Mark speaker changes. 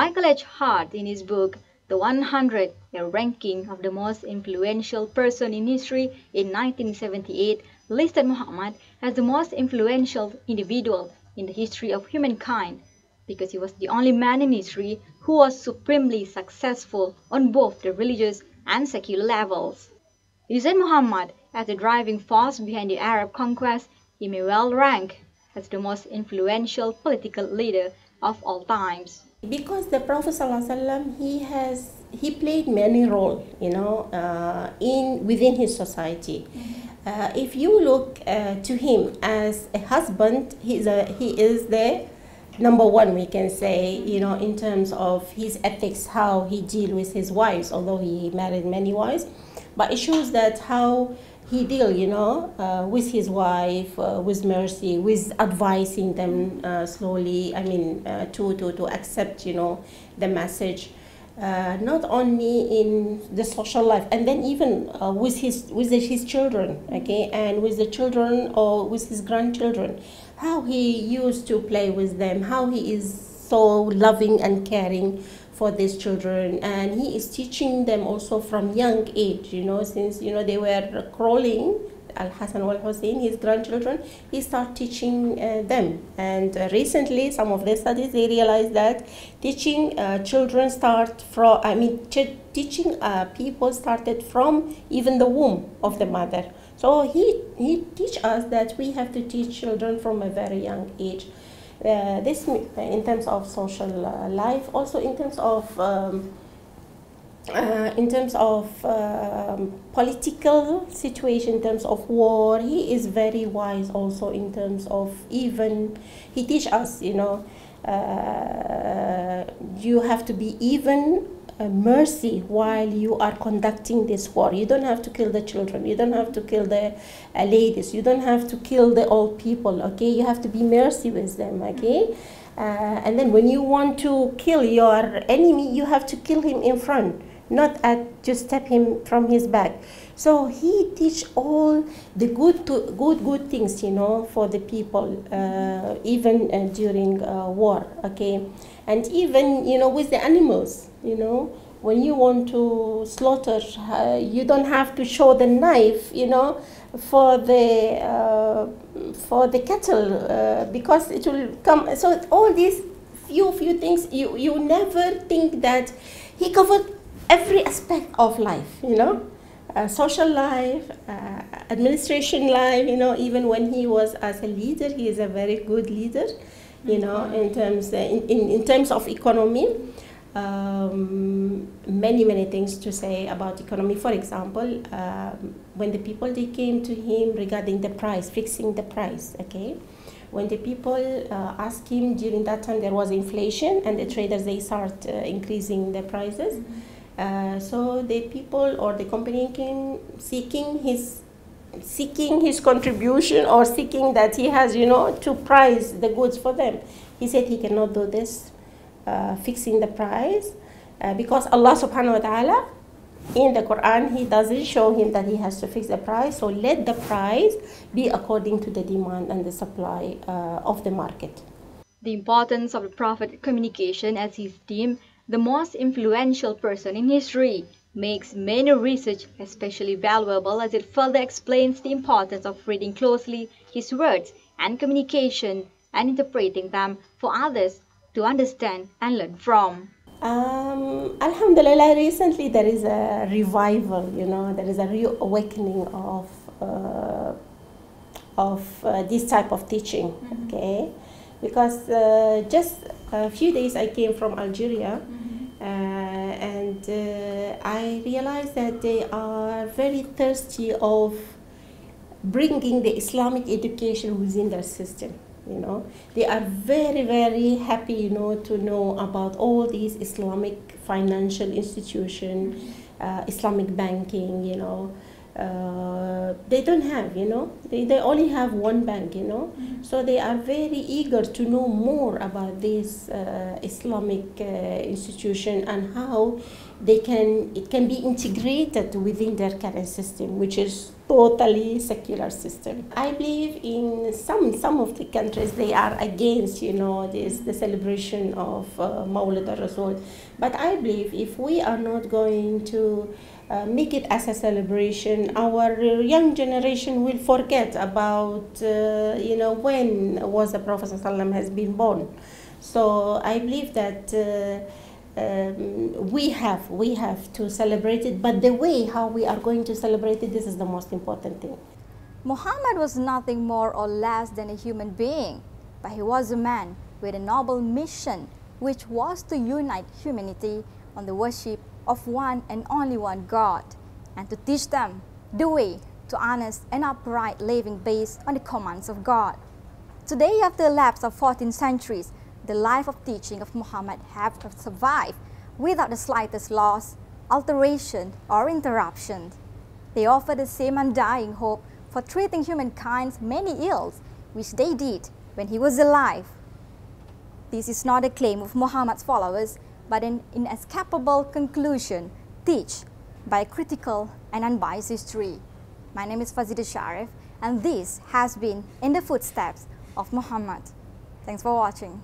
Speaker 1: Michael H. Hart, in his book The 100, a ranking of the most influential person in history in 1978, listed Muhammad as the most influential individual in the history of humankind because he was the only man in history who was supremely successful on both the religious and secular levels. Using Muhammad as the driving force behind the Arab conquest, he may well rank as the most influential political leader of all times.
Speaker 2: Because the Prophet ﷺ, he played many roles, in within his society. If you look to him as a husband, he is the number one, we can say, in terms of his ethics, how he deal with his wives, although he married many wives, but it shows that how he deal, with his wife, with mercy, with advising them slowly. I mean, to accept, the message, not only in the social life, and then even with his children, okay, and with the children or with his grandchildren, how he used to play with them, how he is so loving and caring for these children, and he is teaching them also from young age, since they were crawling, Al-Hassan wal-Hussein, his grandchildren, he started teaching them. And recently, some of the studies, they realized that teaching children teaching people started from even the womb of the mother. So he teach us that we have to teach children from a very young age. This in terms of social life, also in terms of political situation, in terms of war, he is very wise. Also in terms of even, he teach us, you have to be even mercy while you are conducting this war. You don't have to kill the children, you don't have to kill the ladies, you don't have to kill the old people, okay? You have to be mercy with them, okay? And then when you want to kill your enemy, you have to kill him in front, not to step him from his back. So he teach all the good things, for the people, even during war, okay? And even, with the animals, when you want to slaughter, you don't have to show the knife, for the cattle, because it will come. So all these few things, you never think that he covered every aspect of life, social life, administration life, even when he was as a leader, he is a very good leader, in terms of economy. Many things to say about economy. For example, when the people, they came to him regarding the price, fixing the price, okay? When the people asked him, during that time there was inflation and the traders, they start increasing the prices. So the people or the company came seeking his contribution, or seeking that he has, to price the goods for them. He said he cannot do this, fixing the price, because Allah subhanahu wa ta'ala in the Quran, he doesn't show him that he has to fix the price. So let the price be according to the demand and the supply of the market.
Speaker 1: The importance of the Prophet communication, as he is deemed the most influential person in history, makes many research especially valuable, as it further explains the importance of reading closely his words and communication and interpreting them for others to understand and learn from.
Speaker 2: Alhamdulillah, recently there is a revival, there is a reawakening of this type of teaching, okay? Because just a few days I came from Algeria, and I realized that they are very thirsty of bringing the Islamic education within their system. They are very happy, to know about all these Islamic financial institutions, Islamic banking, they don't have, they only have one bank, so they are very eager to know more about this Islamic institution and how it can be integrated within their current system, which is totally secular system. I believe in some of the countries they are against, the celebration of Maulidur Rasul, but I believe if we are not going to make it as a celebration, our young generation will forget about when was the Prophet ﷺ has been born. So I believe that we have to celebrate it, but the way how we are going to celebrate it, this is the most important thing.
Speaker 1: Muhammad was nothing more or less than a human being, but he was a man with a noble mission, which was to unite humanity on the worship of one and only one God, and to teach them the way to honest and upright living based on the commands of God. Today, after the lapse of 14 centuries, the life of teaching of Muhammad have survived without the slightest loss, alteration, or interruption. They offer the same undying hope for treating humankind's many ills which they did when he was alive. This is not a claim of Muhammad's followers, but an inescapable conclusion teach by critical and unbiased history. My name is Fazida Sharif, and this has been In the Footsteps of Muhammad. Thanks for watching.